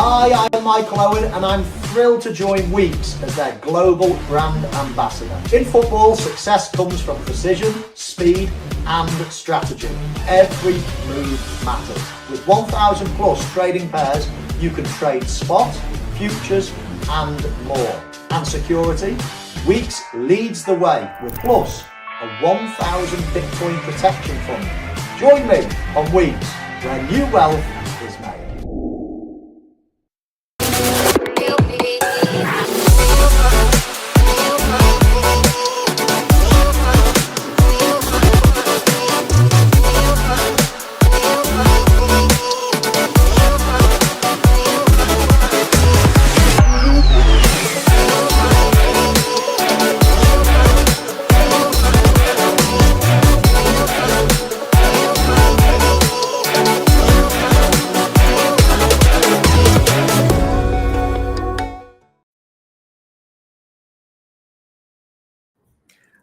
Hi, I'm Michael Owen and I'm thrilled to join Weeks as their global brand ambassador. In football, success comes from precision, speed and strategy. Every move matters. With 1,000 plus trading pairs, you can trade spot, futures and more. And security? Weeks leads the way with Plus, a 1,000 Bitcoin protection fund. Join me on Weeks, where new wealth is made.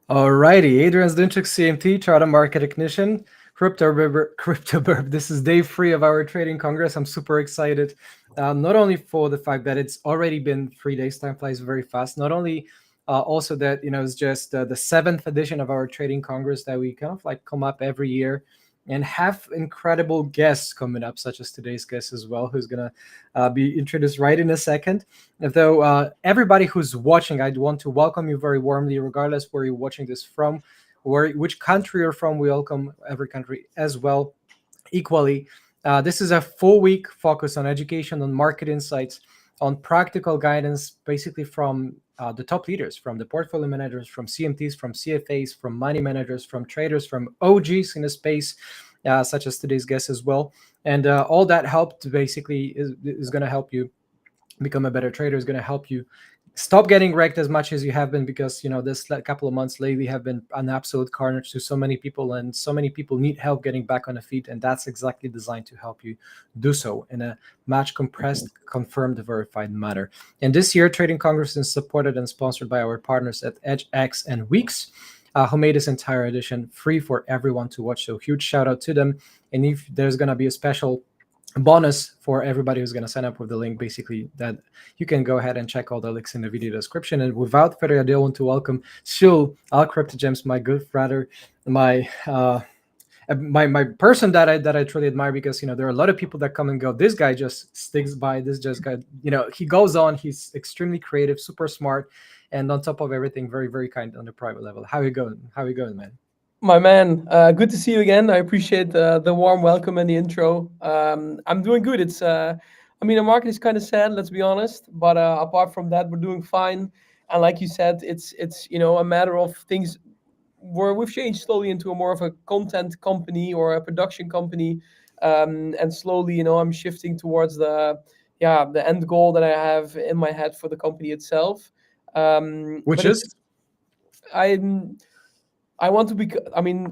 Alrighty, Adrian Zdunchuk, CMT, Charter Market Technician, CryptoBurb. This is day 3 of our trading congress. I'm super excited, not only for the fact that it's already been 3 days. Time flies very fast. Not only also that it's just the 7th edition of our trading congress that we kind of like come up every year and have incredible guests coming up, such as today's guest as well, who's gonna be introduced right in a second. Though everybody who's watching, I'd want to welcome you very warmly, regardless where you're watching this from, which country you're from. We welcome every country as well, equally. This is a full week focus on education, on market insights, on practical guidance, basically from the top leaders, from the portfolio managers, from CMTs, from CFAs, from money managers, from traders, from OGs in the space, such as today's guest as well. And all that helped basically is going to help you become a better trader, is going to help you stop getting wrecked as much as you have been, because this couple of months lately have been an absolute carnage to so many people, and so many people need help getting back on the feet, and that's exactly designed to help you do so in a much compressed, confirmed, verified manner. And this year, Trading Congress is supported and sponsored by our partners at EdgeX and Weeks, who made this entire edition free for everyone to watch. So huge shout out to them. And if there's going to be a special bonus for everybody who's going to sign up with the link, basically, that you can go ahead and check all the links in the video description. And without further ado, I want to welcome Shul Al Crypto Gems, my good brother, my person that I truly admire, because there are a lot of people that come and go. This guy just sticks by. This just guy, he goes on. He's extremely creative, super smart, and on top of everything, very, very kind on the private level. How you going? How you going, man? My man, good to see you again. I appreciate the warm welcome and the intro. I'm doing good. It's, the market is kind of sad, let's be honest. But apart from that, we're doing fine. And like you said, it's a matter of things where we've changed slowly into a more of a content company or a production company. And slowly, I'm shifting towards the end goal that I have in my head for the company itself. Which is? I want to be.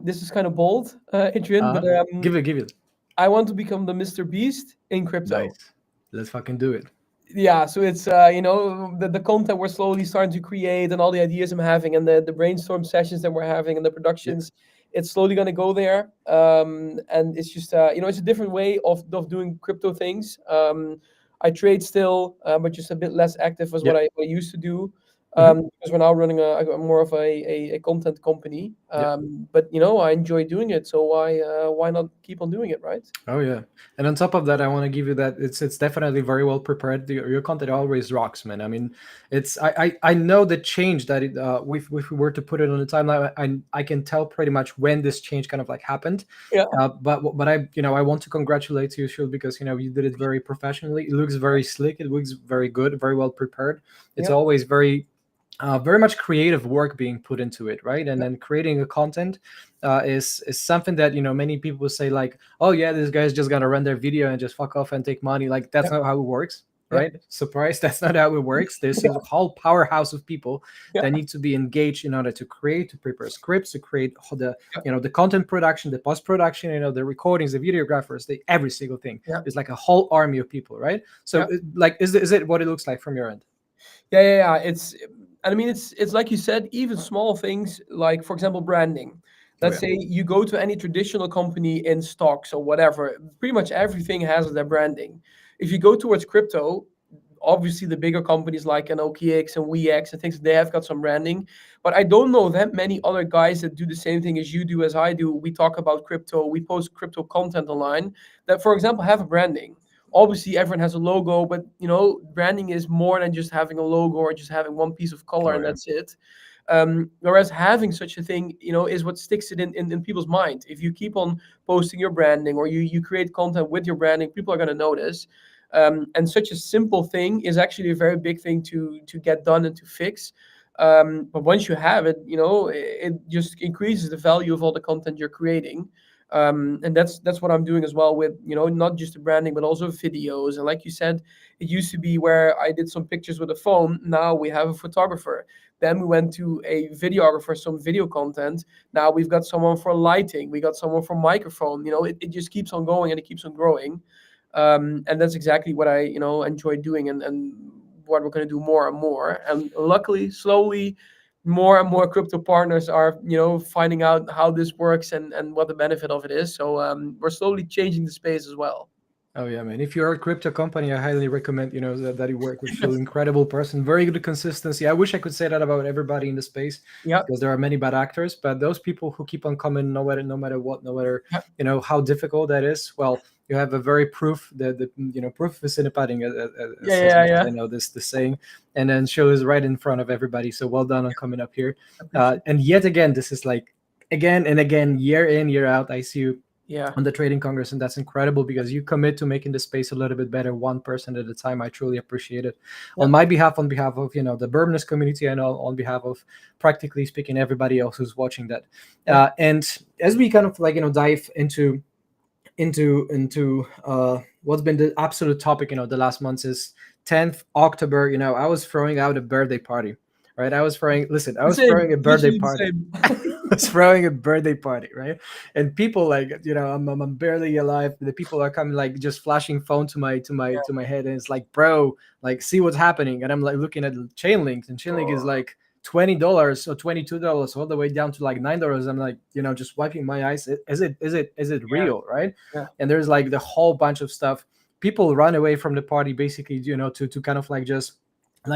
This is kind of bold, Adrian, but give it. I want to become the Mr. Beast in crypto. Nice. Let's fucking do it. Yeah, so it's the content we're slowly starting to create, and all the ideas I'm having, and the brainstorm sessions that we're having, and the productions. Yeah. It's slowly going to go there, and it's just it's a different way of doing crypto things. I trade still, but just a bit less active was what I used to do. Because we're now running a more of a content company. Yeah. But I enjoy doing it, so why not keep on doing it, right? Oh yeah, and on top of that, I want to give you that it's definitely very well prepared. Your content always rocks, man. I mean, it's I know the change that it if we were to put it on the timeline, I can tell pretty much when this change kind of like happened. Yeah. But I I want to congratulate you, Shul, because you did it very professionally. It looks very slick. It looks very good, very well prepared. It's Yeah. always very much creative work being put into it, right? And Yeah. then creating a content is something that many people say like, oh yeah, this guy's just gonna run their video and just fuck off and take money. Like that's Yeah. not how it works, Yeah. right? Surprise, that's not how it works. There's Yeah. a whole powerhouse of people Yeah. that need to be engaged in order to create, to prepare scripts, to create the Yeah. the content production, the post production, the recordings, the videographers, every single thing. Yeah. It's like a whole army of people, right? So Yeah. like, is it what it looks like from your end? Yeah. I mean, it's like you said, even small things like, for example, branding. Let's say you go to any traditional company in stocks or whatever, pretty much everything has their branding. If you go towards crypto, obviously the bigger companies like an OKX and WeX and things, they have got some branding. But I don't know that many other guys that do the same thing as you do, as I do. We talk about crypto, we post crypto content online that, for example, have a branding. Obviously everyone has a logo, but branding is more than just having a logo or just having one piece of color and that's it. Whereas having such a thing is what sticks it in people's mind. If you keep on posting your branding or you create content with your branding, people are going to notice. And such a simple thing is actually a very big thing to get done and to fix. But once you have it, it just increases the value of all the content you're creating. And that's what I'm doing as well with not just the branding but also videos. And like you said, it used to be where I did some pictures with a phone. Now we have a photographer. Then we went to a videographer, some video content. Now we've got someone for lighting. We got someone for microphone. It just keeps on going and it keeps on growing. And that's exactly what I enjoy doing, and what we're going to do more and more. And luckily, slowly, more and more crypto partners are finding out how this works and what the benefit of it is. So we're slowly changing the space as well. Oh yeah, man. If you're a crypto company, I highly recommend, that you work with Phil. Incredible person, very good consistency. I wish I could say that about everybody in the space. Yeah. Because there are many bad actors, but those people who keep on coming, no matter what, no matter Yeah. how difficult that is. Well, you have a very proof that the proof is in the pudding. Yeah. This the saying, and then show is right in front of everybody. So well done on coming up here. And yet again, this is like again and again, year in, year out, I see you on the Trading Congress, and that's incredible because you commit to making the space a little bit better, one person at a time. I truly appreciate it. On my behalf, on behalf of the Bourbonist community, and on behalf of practically speaking everybody else who's watching that. And as we kind of dive into what's been the absolute topic the last months is 10th October. I was throwing out a birthday party, right? I was throwing a birthday party. Was throwing a birthday party, right? And people I'm barely alive. The people are coming just flashing phone to my head, and it's like, bro, see what's happening. And I'm looking at Chainlink, and Chainlink is like $20 or $22 all the way down to $9. I'm just wiping my eyes. Is it real, right? Yeah. And there's the whole bunch of stuff. People run away from the party basically, to kind of just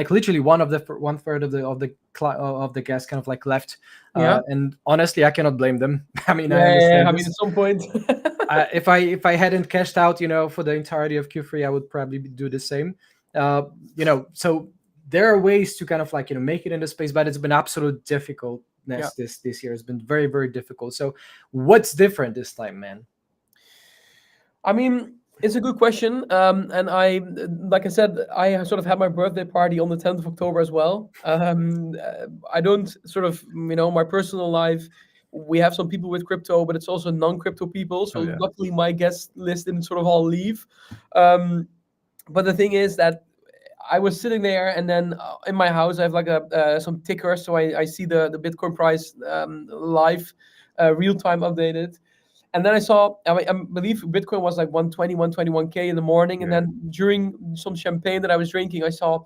literally one third of the guests kind of left. And honestly, I cannot blame them. I mean, I understand. I mean, at some point, if I hadn't cashed out, for the entirety of Q3, I would probably do the same. So there are ways to kind of make it in the space, but it's been absolute difficultness this year. It's been very, very difficult. So what's different this time, man? I mean, it's a good question. And like I said, I sort of had my birthday party on the 10th of October as well. I don't sort of, my personal life, we have some people with crypto, but it's also non-crypto people. So luckily my guest list didn't sort of all leave. But the thing is that I was sitting there, and then in my house, I have some tickers. So I see the Bitcoin price live, real time updated. And then I saw, I believe Bitcoin was 120, 121K in the morning. And then during some champagne that I was drinking, I saw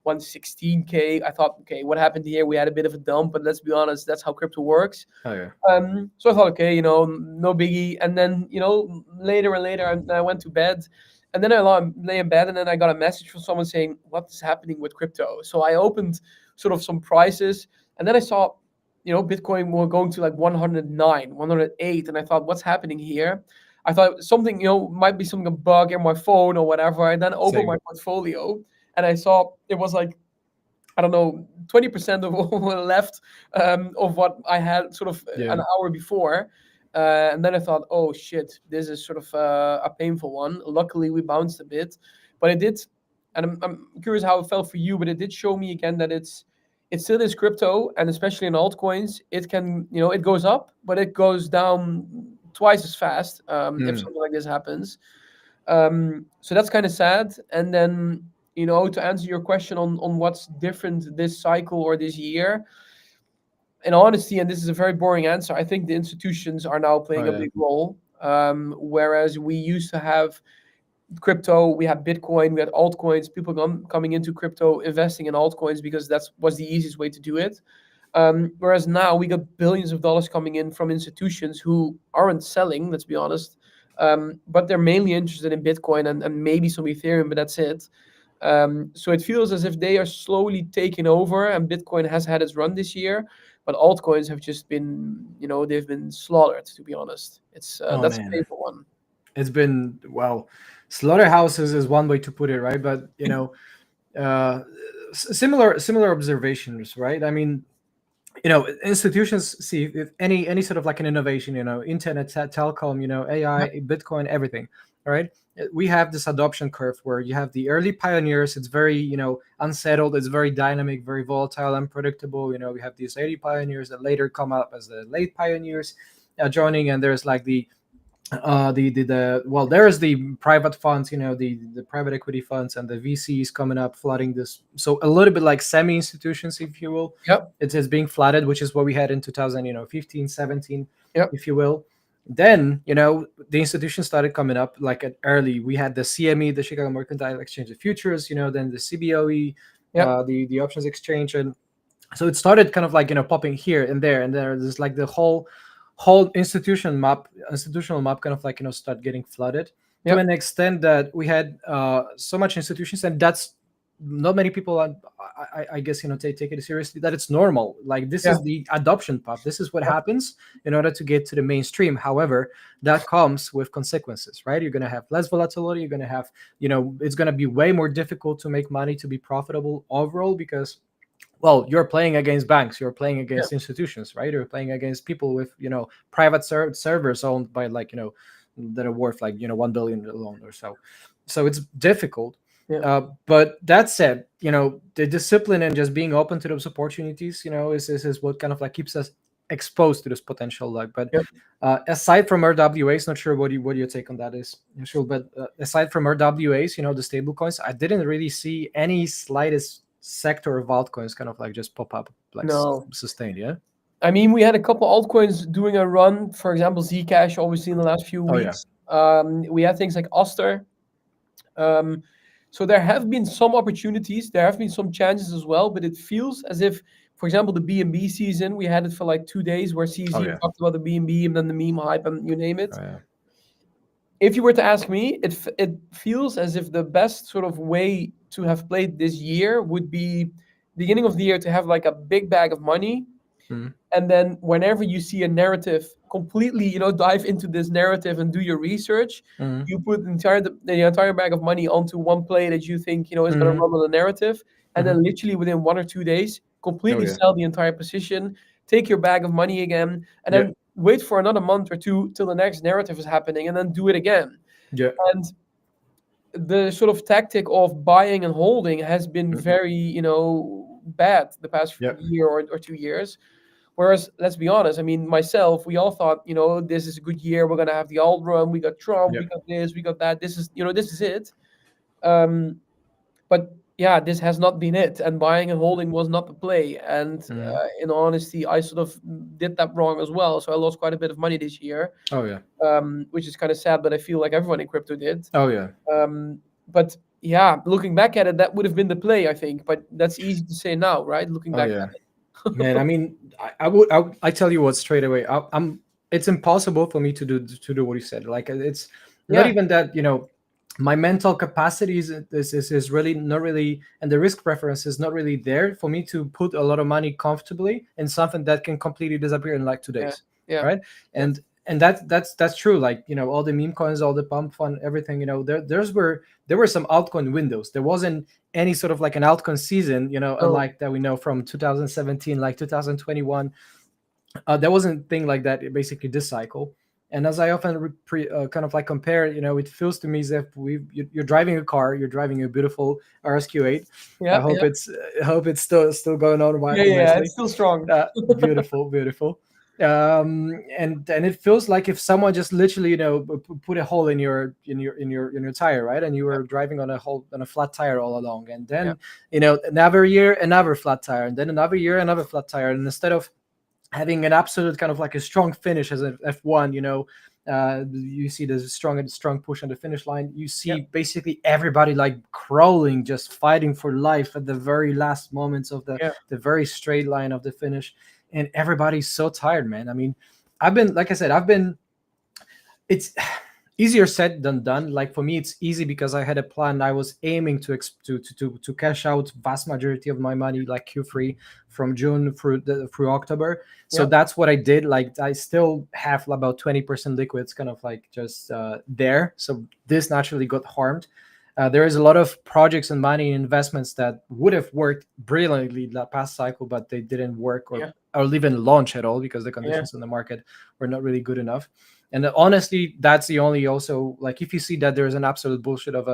116K. I thought, okay, what happened here? We had a bit of a dump, but let's be honest, that's how crypto works. So I thought, okay, no biggie. And then, later and later, I went to bed. And then I lay in bed, and then I got a message from someone saying, what is happening with crypto? So I opened sort of some prices, and then I saw Bitcoin were going to like 109, 108, and I thought, what's happening here? I thought something, might be something, a bug in my phone or whatever. I then opened Same. my portfolio and I saw it was like, I don't know, 20% of what left of what I had sort of an hour before. And then I thought, oh shit, this is sort of a painful one. Luckily, we bounced a bit, but it did. And I'm curious how it felt for you, but it did show me again that it still is crypto, and especially in altcoins, it can, it goes up, but it goes down twice as fast if something like this happens. So that's kind of sad. And then, to answer your question on what's different this cycle or this year, in honesty, and this is a very boring answer, I think the institutions are now playing a big role. Whereas we used to have crypto, we had Bitcoin, we had altcoins, people coming into crypto, investing in altcoins because that was the easiest way to do it. Whereas now we got billions of dollars coming in from institutions who aren't selling, let's be honest, but they're mainly interested in Bitcoin and maybe some Ethereum, but that's it. So it feels as if they are slowly taking over, and Bitcoin has had its run this year, but altcoins have just been, they've been slaughtered, to be honest. It's that's a painful one. It's been, well, slaughterhouses is one way to put it, right? But similar observations, right? I mean, institutions see if any sort of like an innovation, internet, telecom, AI, Bitcoin, everything, right? We have this adoption curve where you have the early pioneers. It's very, unsettled. It's very dynamic, very volatile, unpredictable. We have these early pioneers that later come up as the late pioneers joining, and there's like there's the private funds, the private equity funds and the VCs coming up flooding this. So a little bit like semi-institutions, if you will. Yep. It is being flooded, which is what we had in 2015, 17, if you will. Then, the institutions started coming up like early. We had the CME, the Chicago Mercantile Exchange of Futures, then the CBOE, the options exchange. And so it started kind of like, popping here and there. And there's like the whole institutional map kind of like, start getting flooded to an extent that we had so much institutions, and that's not many people, I guess, take it seriously, that it's normal. Like this is the adoption path. This is what happens in order to get to the mainstream. However, that comes with consequences, right? You're going to have less volatility. You're going to have, it's going to be way more difficult to make money, to be profitable overall, because, well, you're playing against banks, you're playing against institutions, right? You're playing against people with, private servers owned by like, that are worth like, 1 billion alone or so. So it's difficult. But that said, the discipline and just being open to those opportunities, is what kind of like keeps us exposed to this potential luck. But aside from RWAs, not sure what your take on that is, Sjoerd, but aside from RWAs, the stable coins, I didn't really see any slightest sector of altcoins kind of like just pop up, like sustained. I mean, we had a couple altcoins doing a run. For example, Zcash, obviously in the last few weeks. We had things like Oster. So there have been some opportunities. There have been some chances as well, but it feels as if, for example, the BNB season, we had it for like 2 days where CZ talked about the BNB and then the meme hype and you name it. If you were to ask me, it feels as if the best sort of way to have played this year would be beginning of the year to have like a big bag of money. And then whenever you see a narrative, completely, dive into this narrative and do your research. You put the entire bag of money onto one play that you think, is going to run on the narrative. And then literally within 1 or 2 days, completely sell the entire position, take your bag of money again, and then wait for another month or two till the next narrative is happening and then do it again. And the sort of tactic of buying and holding has been very, bad the past year or 2 years. Whereas, let's be honest, I mean, myself, we all thought, this is a good year. We're going to have the alt run. We got Trump. We got this. We got that. This is, this is it. But yeah, this has not been it. And buying and holding was not the play. And in honesty, I sort of did that wrong as well. So I lost quite a bit of money this year. Which is kind of sad, but I feel like everyone in crypto did. But yeah, looking back at it, that would have been the play, I think. But that's easy to say now, right? Looking back at it. Man, I mean, I tell you what, straight away, it's impossible for me to do what you said. Like, it's not even that, my mental capacity is really not really, and the risk preference is not really there for me to put a lot of money comfortably in something that can completely disappear in like 2 days, Yeah. right? Yeah. And that's true. Like, all the meme coins, all the pump fund, everything, there were some altcoin windows. There wasn't any sort of like an altcoin season, Oh, unlike that we know from 2017, like 2021. There wasn't thing like that basically this cycle. And as I often kind of like compare, it feels to me as if you're driving a car, you're driving a beautiful RSQ8. I yeah. hope Yeah. it's still going on Yeah. nicely. It's still strong. Beautiful, beautiful. And it feels like if someone just literally, put a hole in your tire, right? And you Yeah. were driving on a flat tire all along, and Yeah. then another year another flat tire, and then another year another flat tire, and instead of having an absolute kind of like a strong finish as an F1, you see the strong push on the finish line. You see Yeah. basically everybody like crawling, just fighting for life at the very last moments of Yeah. the very straight line of the finish, and everybody's so tired, man. I mean, it's easier said than done. Like for me, it's easy because I had a plan. I was aiming to cash out vast majority of my money, like Q3 from June through October. So Yeah. that's what I did. Like I still have about 20% liquids, kind of like just there. So this naturally got harmed. There is a lot of projects and money and investments that would have worked brilliantly that past cycle, but they didn't work Yeah. or even launch at all because the conditions in the market were not really good enough. And honestly, that's the only also, like, if you see that there's an absolute bullshit of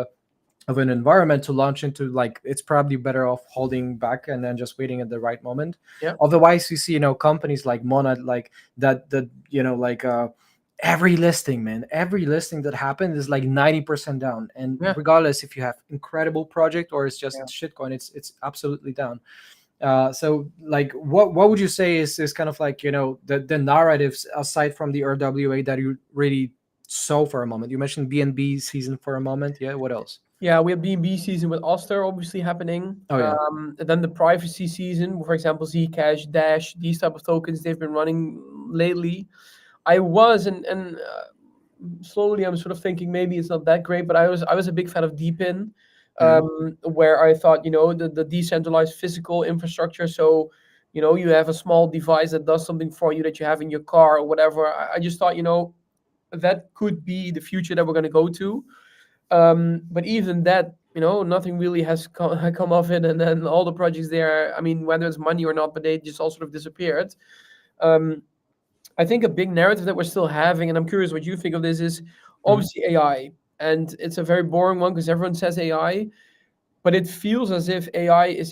an environment to launch into, like, it's probably better off holding back and then just waiting at the right moment. Yeah. Otherwise, you see, companies like Monad, like that like every listing, man, every listing that happened is like 90% down. And Yeah. regardless if you have incredible project or it's just Yeah. shitcoin, it's absolutely down. So like what would you say is kind of like the narratives aside from the RWA that you really saw for a moment? You mentioned BNB season for a moment. Yeah, what else? Yeah, we have BNB season with Oster obviously happening. Oh, yeah. And then the privacy season, for example, Zcash, Dash, these type of tokens they've been running lately. I was and slowly I'm sort of thinking maybe it's not that great, but I was a big fan of Deepin, where I thought the decentralized physical infrastructure. So you have a small device that does something for you that you have in your car or whatever. I just thought that could be the future that we're going to go to. But even that, nothing really has come of it. And then all the projects there, I mean, whether it's money or not, but they just all sort of disappeared. I think a big narrative that we're still having, and I'm curious what you think of this, is obviously AI. And it's a very boring one because everyone says AI, but it feels as if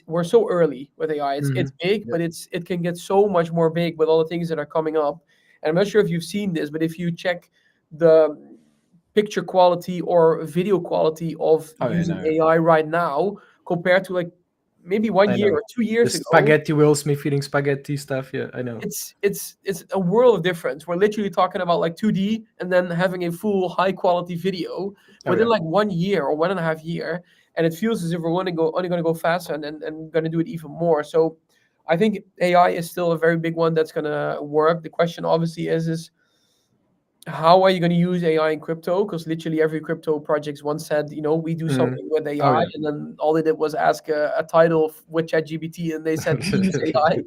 we're so early with AI. It's big, Yeah. but it can get so much more big with all the things that are coming up. And I'm not sure if you've seen this, but if you check the picture quality or video quality of Oh, yeah, using no. AI right now compared to like maybe 1 I year know. or 2 The years ago, spaghetti Will Smith feeding spaghetti stuff. Yeah, I know. it's a world of difference. We're literally talking about like 2D and then having a full high quality video within yeah. like 1 year or 1.5 year, and it feels as if we're only going to go faster and going to do it even more. So I think AI is still a very big one that's going to work. The question obviously is how are you going to use AI in crypto? Because literally every crypto project once said, we do something with AI, yeah. and then all they did was ask a title with ChatGPT, and they said we use AI.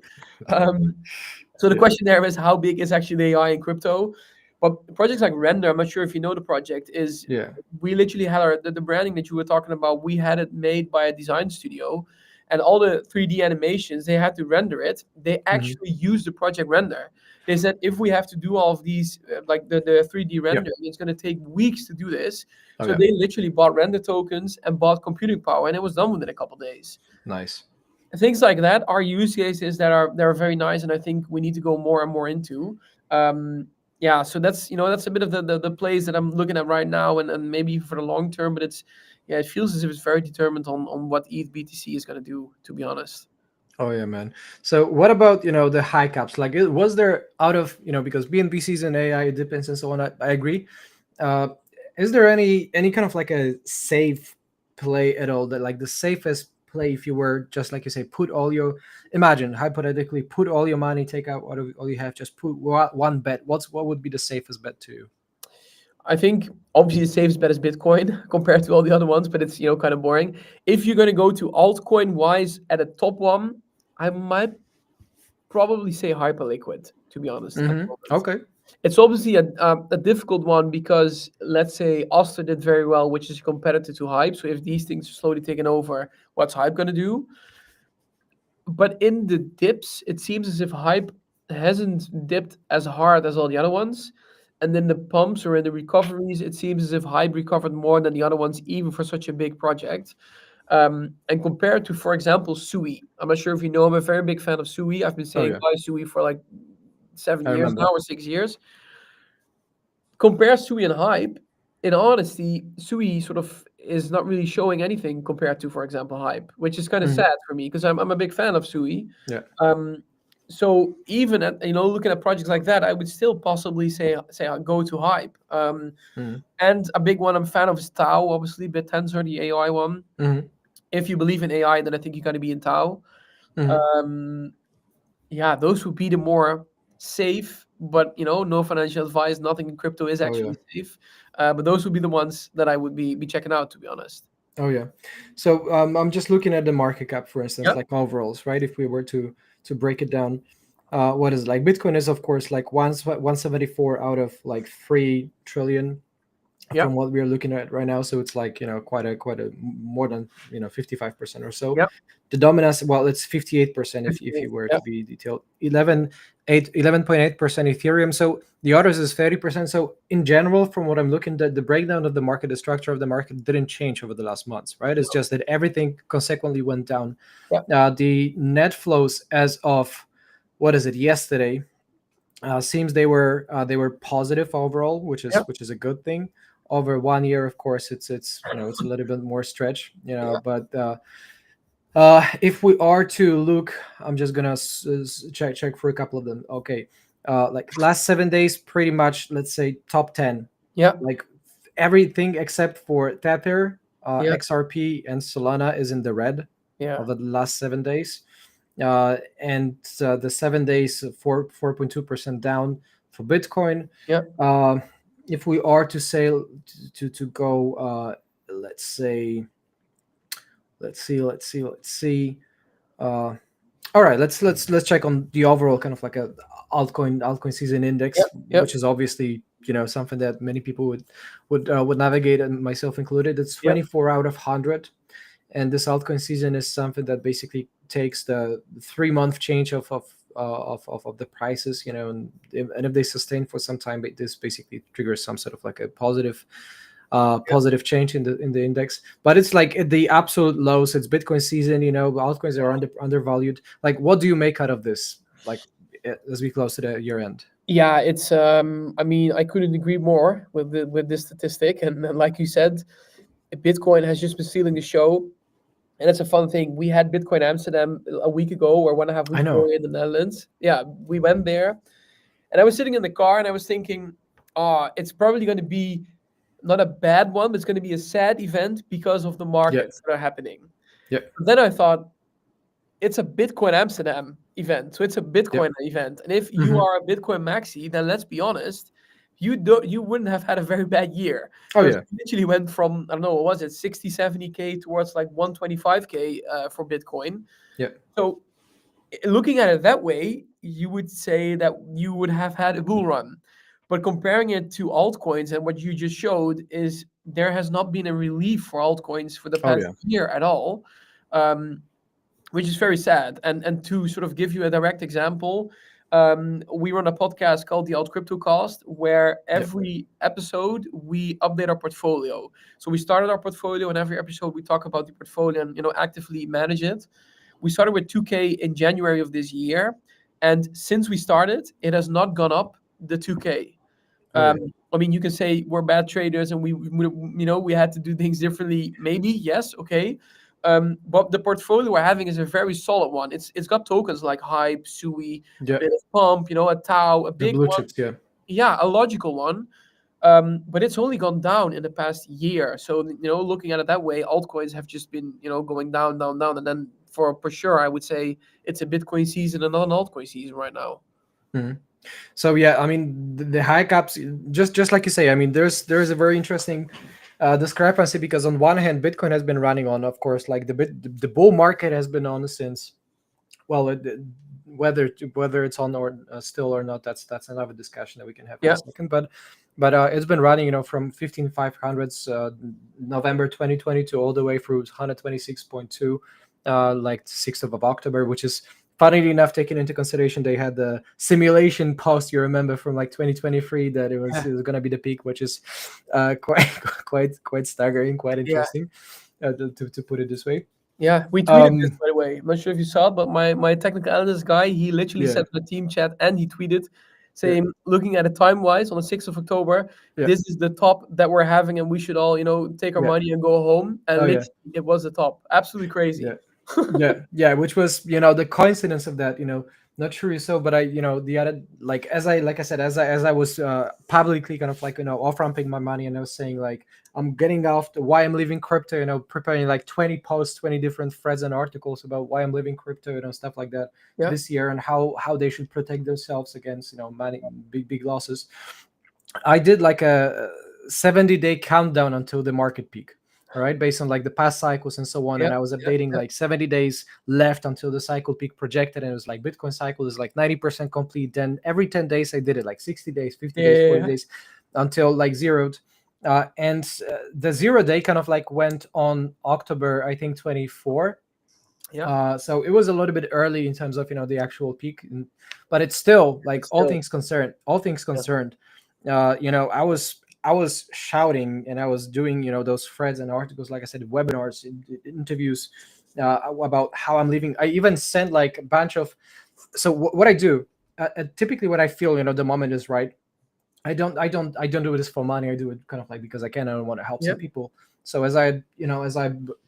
So the question there is how big is actually the AI in crypto? But projects like Render, I'm not sure if you know the project, is Yeah. we literally had the branding that you were talking about. We had it made by a design studio, and all the 3D animations they had to render it. They actually used the project Render. They said if we have to do all of these, like the 3D rendering, it's going to take weeks to do this. Oh, So yeah. they literally bought render tokens and bought computing power, and it was done within a couple of days. Nice. Things like that are use cases that are very nice, and I think we need to go more and more into. Yeah, so that's that's a bit of the plays that I'm looking at right now, and maybe for the long term. But it feels as if it's very determined on what ETH BTC is going to do. To be honest. Oh yeah, man. So what about the high caps? Like, was there out of because BNB season AI it depends and so on. I agree. Is there any kind of like a safe play at all that like the safest play if you were just like you say imagine hypothetically put all your money, take out all you have, just put one bet. What would be the safest bet to you? I think obviously the safest bet is Bitcoin compared to all the other ones, but it's kind of boring. If you're going to go to altcoin wise at a top one, I might probably say Hyperliquid, to be honest. At the moment. Okay. It's obviously a difficult one because let's say Oster did very well, which is a competitor to Hype. So if these things are slowly taken over, what's Hype going to do? But in the dips, it seems as if Hype hasn't dipped as hard as all the other ones. And then the pumps or in the recoveries, it seems as if Hype recovered more than the other ones, even for such a big project. And compared to, for example, Sui, I'm not sure if you know, I'm a very big fan of Sui. I've been saying yeah. buy Sui for like 7 I years remember. now or 6 years. Compare Sui and Hype, in honesty, Sui sort of is not really showing anything compared to, for example, Hype, which is kind of sad for me because I'm a big fan of Sui. Yeah. So even at looking at projects like that, I would still possibly say I'll go to Hype. And a big one I'm a fan of is Tau, obviously, BitTensor, the AI one. If you believe in AI, then I think you got to be in Tau. Yeah, those would be the more safe, but no financial advice. Nothing in crypto is actually safe. But those would be the ones that I would be checking out, to be honest. Oh yeah. So I'm just looking at the market cap, for instance, Yep. like overalls, right? If we were to break it down, what is it? Like Bitcoin is of course like 174 out of like 3 trillion Yep. from what we are looking at right now. So it's like quite a more than 55% or so. Yep. The dominance, well, it's 58% if you were to be detailed. 11.8% Ethereum. So the others is 30%. So in general, from what I'm looking at, the breakdown of the market, the structure of the market didn't change over the last months, right? It's just that everything consequently went down. Yep. The net flows as of yesterday, seems they were positive overall, which is a good thing. Over 1 year, of course, it's it's a little bit more stretch, but if we are to look, I'm just gonna check for a couple of them. Okay, like last 7 days, pretty much, let's say top 10. Yeah. Like everything except for Tether, Yeah. XRP, and Solana is in the red Yeah. over the last 7 days. And the 7 days, 4.2% down for Bitcoin. Yeah. If we are to say to go, let's see. All right, let's check on the overall kind of like a altcoin season index, Yep. which is obviously something that many people would navigate, and myself included. It's 24 out of 100, and this altcoin season is something that basically takes the 3-month change of the prices, and if they sustain for some time, this basically triggers some sort of like a positive change in the index. But it's like at the absolute lows. It's Bitcoin season, altcoins are undervalued. Like, what do you make out of this, like as we close to the year end? Yeah, it's I mean, I couldn't agree more with this statistic. And like you said, Bitcoin has just been stealing the show. And it's a fun thing. We had Bitcoin Amsterdam a week ago or 1.5 weeks ago in the Netherlands. Yeah, we went there. And I was sitting in the car and I was thinking, it's probably going to be not a bad one, but it's going to be a sad event because of the markets that are happening. Then I thought, it's a Bitcoin Amsterdam event. So it's a Bitcoin event. And if you are a Bitcoin maxi, then let's be honest, you wouldn't have had a very bad year. It literally went from, I don't know, what was it, 60, 70K towards like 125K for Bitcoin. So looking at it that way, you would say that you would have had a bull run. But comparing it to altcoins and what you just showed is there has not been a relief for altcoins for the past year at all, which is very sad. And to sort of give you a direct example, we run a podcast called the Alt Crypto Cast, where every episode we update our portfolio. So we started our portfolio, and every episode we talk about the portfolio and actively manage it. We started with 2K in January of this year, and since we started, it has not gone up the 2K. I mean, you can say we're bad traders and we had to do things differently. Maybe, yes, okay. But the portfolio we're having is a very solid one. It's got tokens like Hype, Sui, a bit of Pump, a Tau, a big blue one. Chips, a logical one. But it's only gone down in the past year. So looking at it that way, altcoins have just been going down, and then for sure I would say it's a Bitcoin season and not an altcoin season right now. So yeah, I mean the high caps, just like you say. I mean, there's a very interesting discrepancy because on one hand, Bitcoin has been running on, of course, like the bull market has been on since, well, whether it's on or still or not, that's another discussion that we can have in Yeah. a second. But it's been running, from 15,500s November 2022 all the way through 126.2, like 6th of October, which is funnily enough, taking into consideration they had the simulation post, you remember, from like 2023 that it was going to be the peak, which is quite quite staggering, quite interesting, to put it this way. Yeah, we tweeted this, by the way. I'm not sure if you saw it, but my technical analyst guy, he literally Yeah. said in the team chat and he tweeted saying, looking at it time-wise on the 6th of October, Yeah. this is the top that we're having and we should all, take our Yeah. money and go home. And Oh, yeah. literally, it was the top. Absolutely crazy. Yeah, which was, the coincidence of that, not sure so, but I, the other, like I said, as I was publicly kind of like, off ramping my money, and I was saying like I'm getting off why I'm leaving crypto, preparing like 20 posts, 20 different threads and articles about why I'm leaving crypto, stuff like that this year, and how they should protect themselves against, money, big losses. I did like a 70-day countdown until the market peak. All right, based on like the past cycles and so on. And I was updating like 70 days left until the cycle peak projected. And it was like Bitcoin cycle is like 90% complete. Then every 10 days I did it, like 60 days, 50 days, 40 days, until like zeroed. And the 0 day kind of like went on October, I think 24. So it was a little bit early in terms of, the actual peak, but it's still like all things concerned, I was shouting and I was doing, those threads and articles, like I said, webinars, interviews about how I'm leaving. I even sent like a bunch of. So what I do, typically, what I feel, the moment is right. I don't do this for money. I do it kind of like because I can. I don't want to help some people. So as I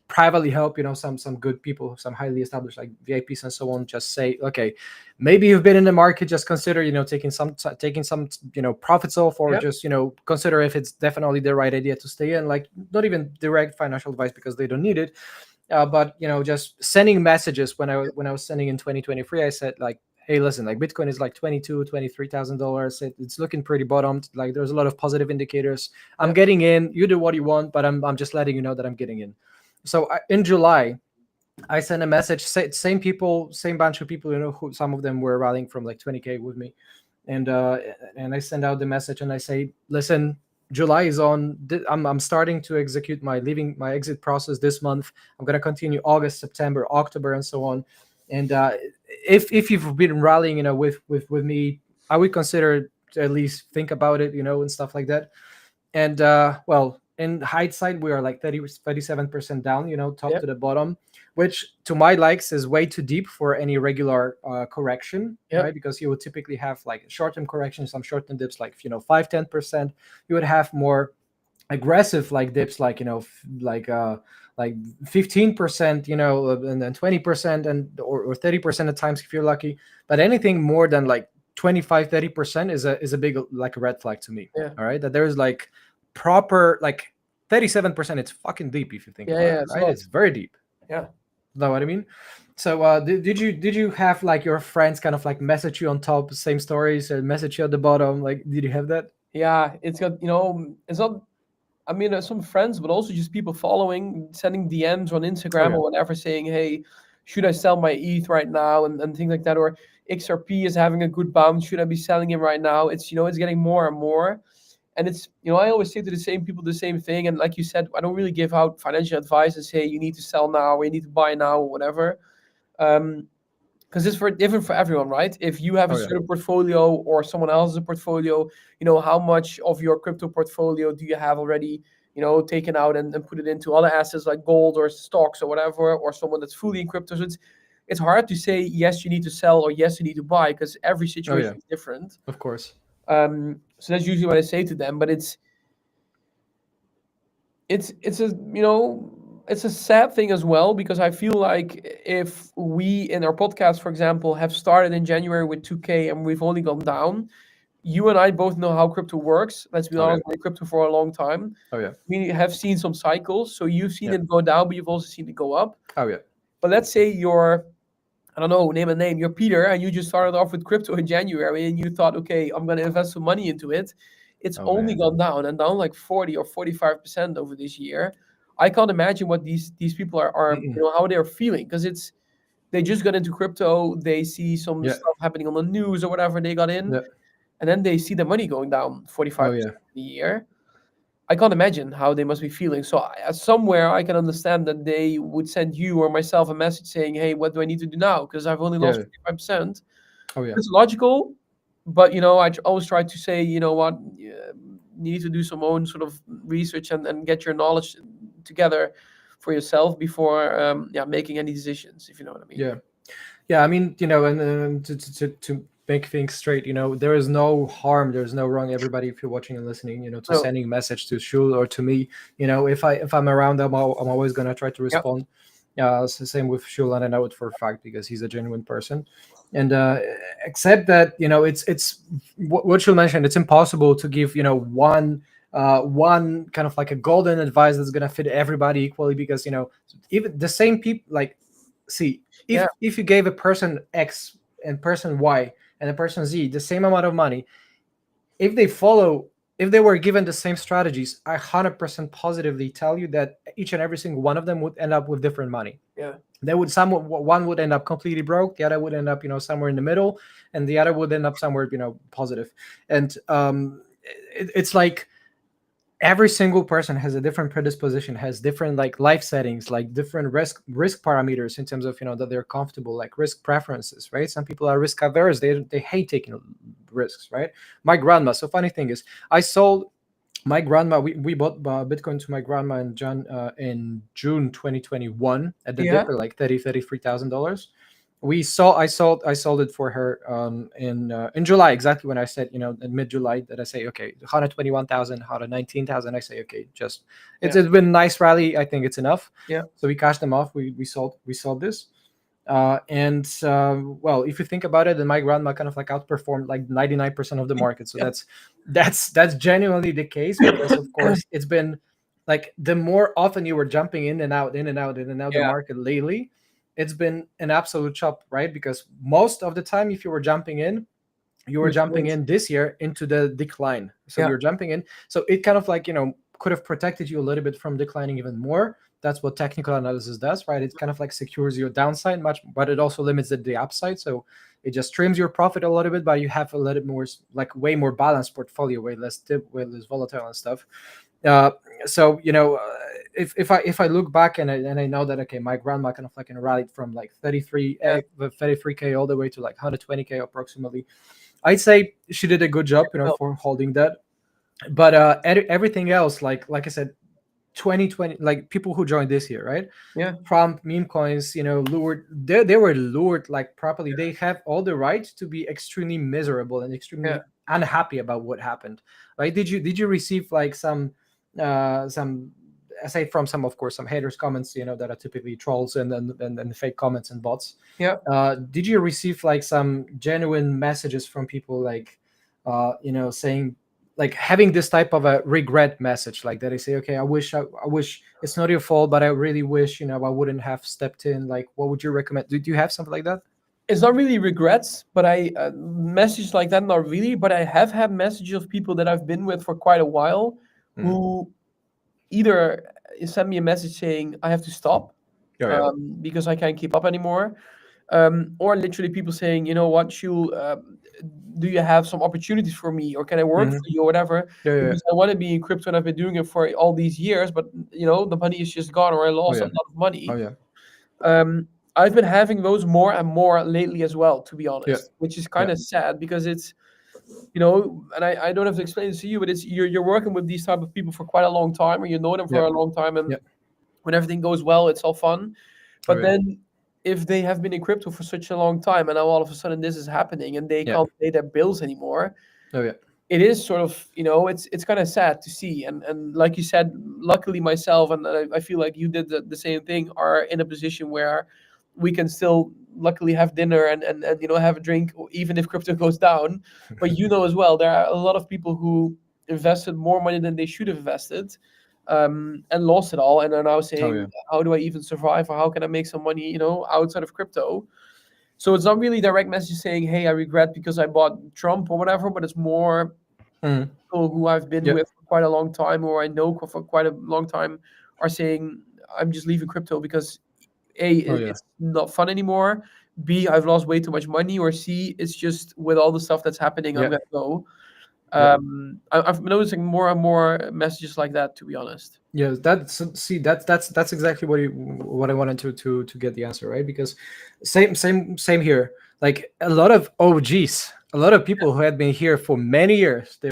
privately help, some good people, some highly established like VIPs and so on, just say, okay, maybe you've been in the market, just consider, taking some profits off, or just, consider if it's definitely the right idea to stay in, like not even direct financial advice because they don't need it. But, just sending messages when I was sending in 2023, I said like, hey, listen, like Bitcoin is like $23,000. It's looking pretty bottomed. Like there's a lot of positive indicators. I'm getting in. You do what you want, but I'm just letting you know that I'm getting in. So in July, I sent a message. Same people, same bunch of people. Who some of them were rallying from like 20K with me, and I send out the message and I say, listen, July is on. I'm starting to execute my exit process this month. I'm gonna continue August, September, October, and so on. And if you've been rallying, with me, I would consider to at least think about it, and stuff like that. And well, in hindsight, we are like 37% down, top to the bottom, which to my likes is way too deep for any regular correction, right? Because you would typically have like short-term corrections, some short-term dips, like 5-10%. You would have more aggressive like dips, like like 15%, and then 20%, and or 30% at times if you're lucky. But anything more than like 25-30% is a big like a red flag to me. All right, that there's like proper like 37%. It's fucking deep if you think about it, right? It's very deep. Know what I mean? So did you have like your friends kind of like message you on top, same stories, and message you at the bottom? Like, did you have that? Yeah, it's got, it's not. I mean, there's some friends, but also just people following, sending DMs on Instagram or whatever, saying, hey, should I sell my ETH right now, and things like that, or XRP is having a good bounce, should I be selling him right now? It's, it's getting more and more. And it's, I always say to the same people the same thing. And like you said, I don't really give out financial advice and say you need to sell now or you need to buy now or whatever. Because it's different for everyone, right? If you have a certain portfolio or someone else's portfolio, how much of your crypto portfolio do you have already, taken out and put it into other assets like gold or stocks or whatever, or someone that's fully in crypto. So it's hard to say, yes, you need to sell or yes, you need to buy, because every situation is different. Of course. So that's usually what I say to them, but it's a sad thing as well, because I feel like if we in our podcast, for example, have started in January with 2K and we've only gone down, you and I both know how crypto works. Let's be honest, we're in crypto for a long time. We have seen some cycles. So you've seen it go down, but you've also seen it go up. But let's say you're I don't know, name a name. You're Peter, and you just started off with crypto in January, and you thought, okay, I'm going to invest some money into it. It's Oh only man. gone down and down like 40 or 45% over this year. I can't imagine what these people are Mm-mm. how they're feeling, because they just got into crypto. They see some Yeah. stuff happening on the news or whatever. They got in, Yeah. and then they see the money going down 45% Oh yeah. a year. I can't imagine how they must be feeling. So somewhere I can understand that they would send you or myself a message saying, "Hey, what do I need to do now? Because I've only lost Yeah. 45%." Oh yeah. It's logical, but always try to say, you know what, you need to do some own sort of research and get your knowledge together for yourself before making any decisions, if you know what I mean. Yeah. Yeah, I mean, and to make things straight, there is no harm, there's no wrong, everybody, if you're watching and listening, to No. sending a message to Shul or to me, if I'm around, I'm always gonna try to Yep. respond. It's the same with Shul, and I know it for a fact because he's a genuine person. And except that, it's what Shul mentioned. It's impossible to give, one kind of like a golden advice that's gonna fit everybody equally, because even the same people, like, see, Yeah. if you gave a person X and person Y and a person Z the same amount of money, if they were given the same strategies, I 100% positively tell you that each and every single one of them would end up with different money. Yeah. One would end up completely broke, the other would end up somewhere in the middle, and the other would end up somewhere positive. And it's like every single person has a different predisposition, has different like life settings, like different risk parameters in terms of that they're comfortable, like risk preferences, right? Some people are risk averse, they hate taking risks, right? My grandma, so funny thing is, I sold my grandma, we bought Bitcoin to my grandma in June 2021 at the Yeah. dip at like $33,000. I sold it for her in July, exactly when I said, in mid-July, that I say, okay, 121,000, 119,000. I say, okay, just it's been a nice rally. I think it's enough. Yeah. So we cashed them off. We sold this. And well, if you think about it, then my grandma kind of like outperformed like 99% of the market. So Yeah. that's genuinely the case, because of course it's been like, the more often you were jumping in and out, in and out, in and out the Yeah. market lately, it's been an absolute chop, right? Because most of the time, if you were jumping in, you were jumping in this year into the decline. So Yeah. you're jumping in. So it kind of like, could have protected you a little bit from declining even more. That's what technical analysis does, right? It kind of like secures your downside much, but it also limits the upside. So it just trims your profit a little bit, but you have a little more, like way more balanced portfolio, way less dip, way less volatile and stuff. So if I look back and I know that, okay, my grandma kind of like rallied from like 33K all the way to like 120K approximately, I'd say she did a good job, Oh. for holding that. But everything else, like I said, 2020, like people who joined this year, right? Yeah. From meme coins, lured. They were lured like properly. They have all the right to be extremely miserable and extremely unhappy about what happened, right? Did you receive like some aside from some, of course, some haters comments, that are typically trolls and fake comments and bots? Yeah. Did you receive like some genuine messages from people, like saying, like, having this type of a regret message, like that they say, okay, I wish it's not your fault, but I really wish I wouldn't have stepped in? Like, what would you recommend? Do you have something like that? It's not really regrets, but I message like that, not really. But I have had messages of people that I've been with for quite a while, who either send me a message saying I have to stop because I can't keep up anymore, or literally people saying, you know what, Shul, do you have some opportunities for me, or can I work for you, or whatever? Because I want to be in crypto and I've been doing it for all these years, but the money is just gone, or I lost a lot of money. I've been having those more and more lately as well, to be honest, which is kind of sad, because it's, and I don't have to explain this to you, but it's you're working with these type of people for quite a long time, or you know them for a long time, and when everything goes well, it's all fun. But then if they have been in crypto for such a long time, and now all of a sudden this is happening and they can't pay their bills anymore, it is sort of, it's kind of sad to see. And like you said, luckily myself, and I feel like you did the same thing, are in a position where we can still luckily have dinner and have a drink, even if crypto goes down. But as well, there are a lot of people who invested more money than they should have invested, and lost it all, and are now saying, how do I even survive, or how can I make some money outside of crypto? So it's not really direct message saying, "Hey, I regret because I bought Trump" or whatever, but it's more Mm. people who I've been Yeah. with for quite a long time, or I know for quite a long time, are saying, "I'm just leaving crypto because A, Oh yeah. it's not fun anymore. B, I've lost way too much money. Or C, it's just with all the stuff that's happening, I'm Yeah. gonna go." Yeah. I've been noticing more and more messages like that, to be honest. Yeah, that's exactly what I wanted to get the answer, right? Because same here. Like a lot of OGs, a lot of people who had been here for many years, Yeah,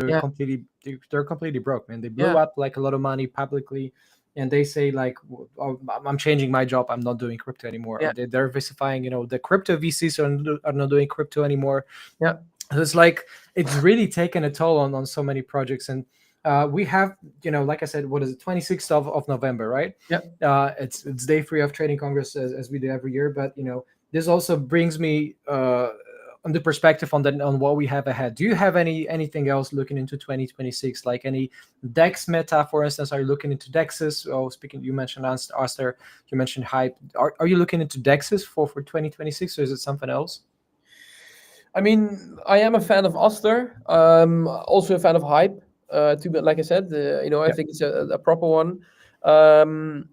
they're completely broke, man. They blew yeah, up like a lot of money publicly, and they say like, "Oh, I'm changing my job. I'm not doing crypto anymore." yeah, Or they're diversifying. The crypto VCs are not doing crypto anymore. yeah, So it's like it's really taken a toll on so many projects. And we have, like I said, what is it, 26th of November, right? yeah. It's day 3 of Trading Congress, as we do every year. But this also brings me on the perspective on what we have ahead. Do you have anything else looking into 2026, like any DEX meta, for instance? Are you looking into DEXs? Oh, speaking, you mentioned Oster, you mentioned Hype. Are you looking into DEXs for 2026, or is it something else? I mean, I am a fan of Oster. Also a fan of Hype. Like I said, I Yeah. think it's a proper one. Um,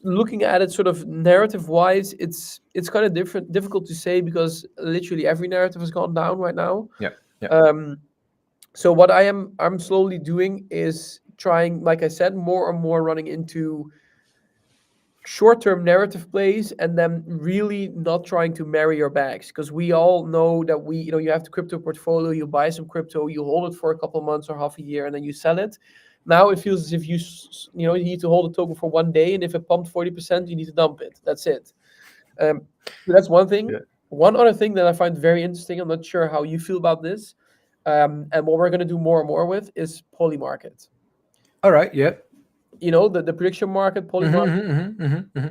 Looking at it sort of narrative wise, it's kind of difficult to say because literally every narrative has gone down right now. Yeah. Yeah. So what I'm slowly doing is trying, like I said, more and more running into short-term narrative plays and then really not trying to marry your bags, because we all know that you have the crypto portfolio, you buy some crypto, you hold it for a couple of months or half a year, and then you sell it. Now it feels as if you need to hold a token for 1 day, and if it pumped 40%, you need to dump it. That's it. So that's one thing. Yeah. One other thing that I find very interesting, I'm not sure how you feel about this, and what we're going to do more and more with is Polymarket. All right. Yeah. The prediction market, Polymarket. Mm-hmm.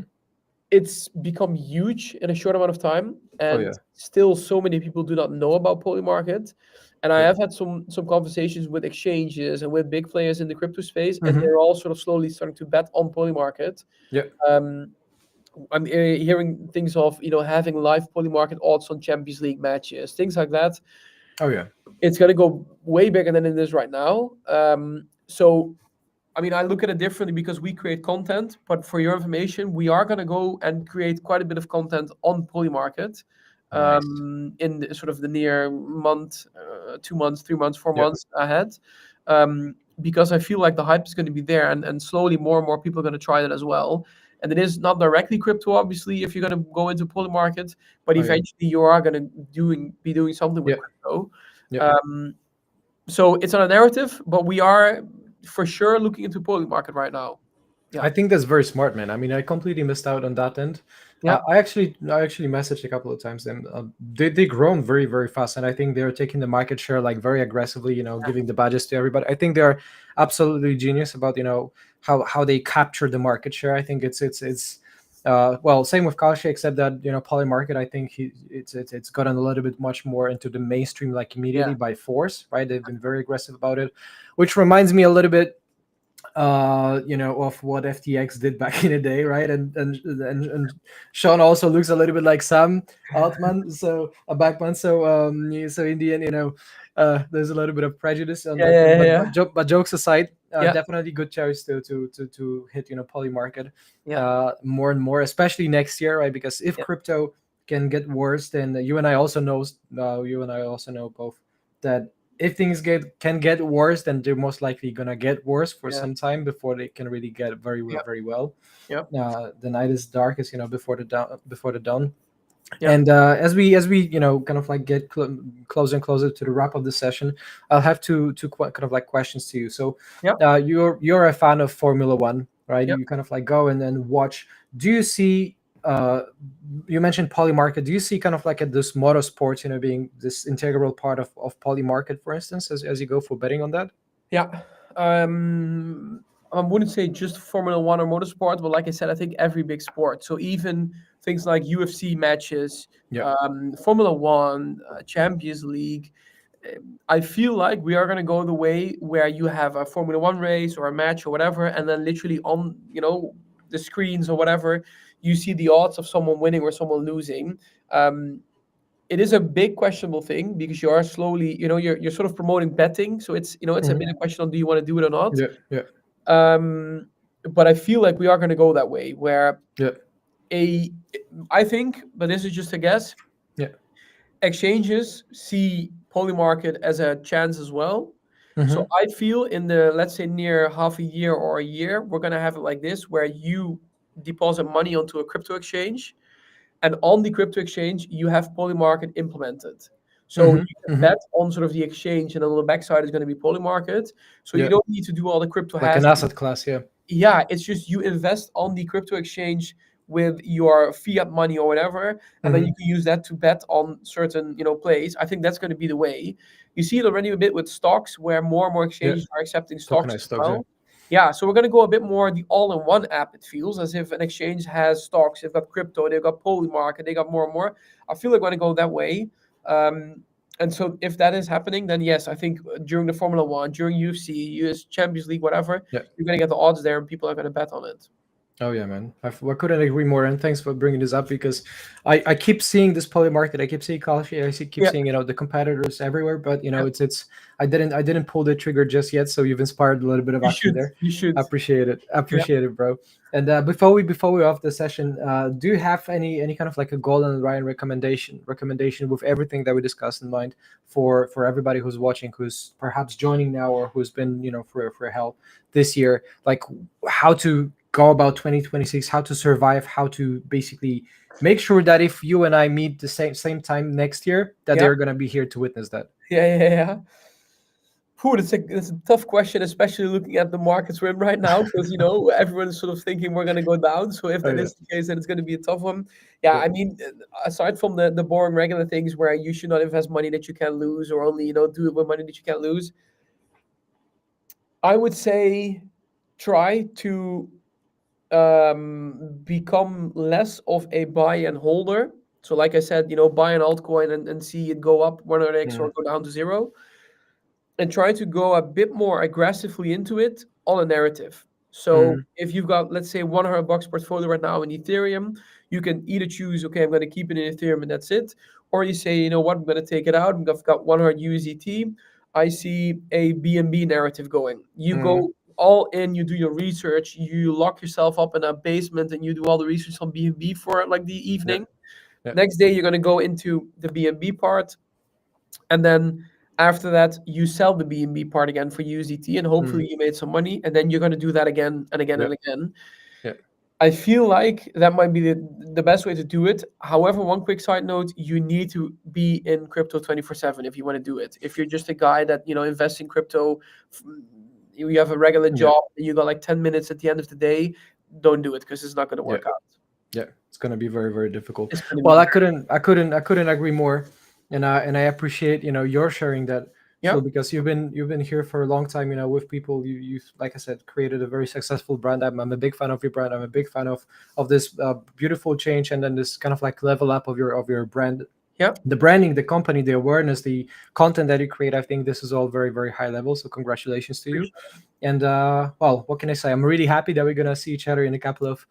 It's become huge in a short amount of time, and yeah. still so many people do not know about Polymarket. And I Yeah. have had some conversations with exchanges and with big players in the crypto space, and Mhm. they're all sort of slowly starting to bet on Polymarket. Yeah. I'm hearing things of having live Polymarket odds on Champions League matches, things like that. Oh yeah. It's going to go way bigger than it is right now. So I mean, I look at it differently because we create content, but for your information, we are going to go and create quite a bit of content on Polymarket Nice. in sort of the near month, 2 months, 3 months, 4 Yeah. months ahead, because I feel like the hype is going to be there, and slowly more and more people are going to try that as well. And it is not directly crypto, obviously, if you're going to go into Polymarket, but Oh, yeah. eventually you are going to be doing something with Yeah. crypto. Yeah. So it's on a narrative, but we are for sure looking into Polymarket right now. Yeah. I think that's very smart, man. I mean, I completely missed out on that end. Yeah. I actually messaged a couple of times, and they grown very, very fast, and I think they're taking the market share like very aggressively. Giving the badges to everybody. I think they're absolutely genius about how they capture the market share. I think it's well, same with Kalshi, except that Polymarket, I think it's gotten a little bit much more into the mainstream like immediately by force, right? They've been very aggressive about it, which reminds me a little bit of what FTX did back in the day, right? And Sean also looks a little bit like Sam Altman, so a Backman. So in the end, there's a little bit of prejudice on that thing. But jokes aside, definitely good choice to hit Polymarket more and more, especially next year, right? Because if crypto can get worse, then you and I also know both that if things can get worse, then they're most likely gonna get worse for some time before they can really get very well. The night is darkest, before the dawn. And as we kind of like get closer and closer to the wrap of the session, I'll have two kind of like questions to you. So you're a fan of Formula One, right? You kind of like go and then watch. Do you see you mentioned Polymarket? Do you see kind of like this motorsport being this integral part of Polymarket, for instance, as you go for betting on that? I wouldn't say just Formula One or motorsport, but like I said, I think every big sport. So even things like UFC matches, Formula One, Champions League. I feel like we are going to go the way where you have a Formula One race or a match or whatever, and then literally on the screens or whatever, you see the odds of someone winning or someone losing. it is a big questionable thing because you are slowly, you're sort of promoting betting. So it's, it's a bit a question on do you want to do it or not. Yeah. But I feel like we are going to go that way where Yeah. I think, but this is just a guess. Yeah. Exchanges see Polymarket as a chance as well. So Mm-hmm. I feel in the, let's say, near half a year or a year, we're going to have it like this, where you deposit money onto a crypto exchange, and on the crypto exchange, you have Polymarket implemented. So you can bet on sort of the exchange, and on the backside is going to be Polymarket. So you Yeah. don't need to do all the crypto Like an hash. asset class, yeah. Yeah, it's just you invest on the crypto exchange with your fiat money or whatever, and then you can use that to bet on certain, plays. I think that's going to be the way. You see it already a bit with stocks, where more and more exchanges are accepting stocks Tokenized as stocks, well. Yeah, so we're going to go a bit more the all-in-one app. It feels as if an exchange has stocks, they've got crypto, they've got Polymarket, they got more and more. I feel like we're going to go that way. And so if that is happening, then yes, I think during the Formula One, during UFC, US Champions League, whatever, Yeah. you're going to get the odds there and people are going to bet on it. Oh yeah, man. I couldn't agree more. And thanks for bringing this up because I keep seeing this Polymarket. I keep seeing Kalshi. Keep seeing the competitors everywhere. But it's I didn't pull the trigger just yet. So you've inspired a little bit of action there. You should. I appreciate it. It, bro. And before we off the session, do you have any kind of like a Golden Ryan recommendation with everything that we discussed in mind for everybody who's watching, who's perhaps joining now, or who's been for hell this year, like how to go about 2026, how to survive, how to basically make sure that if you and I meet the same time next year, that they're gonna be here to witness that. Yeah. It's a tough question, especially looking at the markets we're in right now, because everyone's sort of thinking we're going to go down. So if that is the case, then it's going to be a tough one. Yeah, I mean, aside from the boring regular things where you should not invest money that you can lose, or only do it with money that you can't lose, I would say try to become less of a buy and holder. So like I said, buy an altcoin and see it go up 100x or go down to 0. And try to go a bit more aggressively into it on a narrative. So if you've got, let's say, $100 portfolio right now in Ethereum, you can either choose, okay, I'm going to keep it in Ethereum and that's it. Or you say, you know what, I'm going to take it out. I've got 100 USDT. I see a BNB narrative going. You go all in, you do your research, you lock yourself up in a basement and you do all the research on BNB for like the evening. Next day, you're going to go into the BNB part. And then after that, you sell the BNB part again for USDT, and hopefully you made some money. And then you're going to do that again and again and again. Yeah. I feel like that might be the best way to do it. However, one quick side note, you need to be in crypto 24/7 if you want to do it. If you're just a guy that, invests in crypto, you have a regular job, and you got like 10 minutes at the end of the day, don't do it because it's not going to work out. Yeah, it's going to be very, very difficult. Well, I couldn't agree more. And I appreciate your sharing that. Yeah. So because you've been here for a long time, with people. You've like I said, created a very successful brand. I'm a big fan of your brand. I'm a big fan of this beautiful change, and then this kind of like level up of your brand. Yeah. The branding, the company, the awareness, the content that you create. I think this is all very, very high level. So congratulations to you. And well, what can I say? I'm really happy that we're gonna see each other in a couple of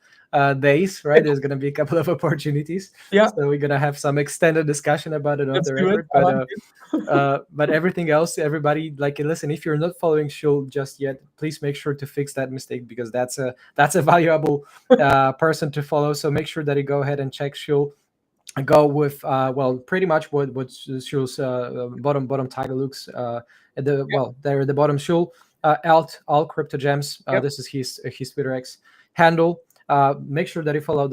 days, right? There's gonna be a couple of opportunities. Yeah. So we're gonna have some extended discussion about it on the record. But everything else, everybody, like, listen, if you're not following Shul just yet, please make sure to fix that mistake, because that's a valuable person to follow. So make sure that you go ahead and check Shul. Go with pretty much what Shul's bottom title looks there at the bottom. Shul all crypto gems. This is his Twitter X handle. Make sure that you follow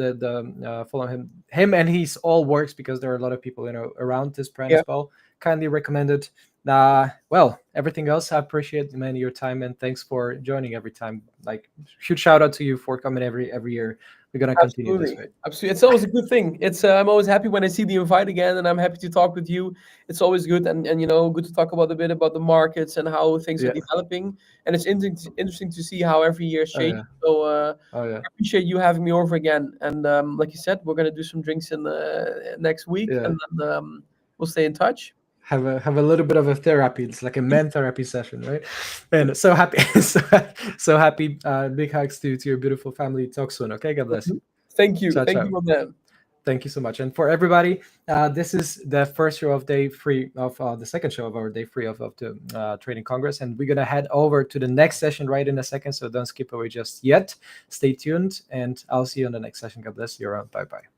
follow him and his all works, because there are a lot of people around this brand as well. Kindly recommended. Well, everything else, I appreciate many your time, and thanks for joining every time. Like, huge shout out to you for coming every year. We're gonna continue this way. Absolutely, it's always a good thing. It's I'm always happy when I see the invite again, and I'm happy to talk with you. It's always good, and good to talk about a bit about the markets and how things are developing. And it's interesting to see how every year changes. So I appreciate you having me over again. And like you said, we're gonna do some drinks in next week, and then we'll stay in touch. Have a little bit of a therapy. It's like a men therapy session, right? And so happy, so happy. Big hugs to your beautiful family. Talk soon, okay? God bless you. Thank you. Ciao, Thank ciao. you, man. Thank you so much. And for everybody, this is the first show of day 3 of the second show of our day 3 of the Trading Congress. And we're going to head over to the next session right in a second. So don't skip away just yet. Stay tuned. And I'll see you on the next session. God bless you around. Bye-bye.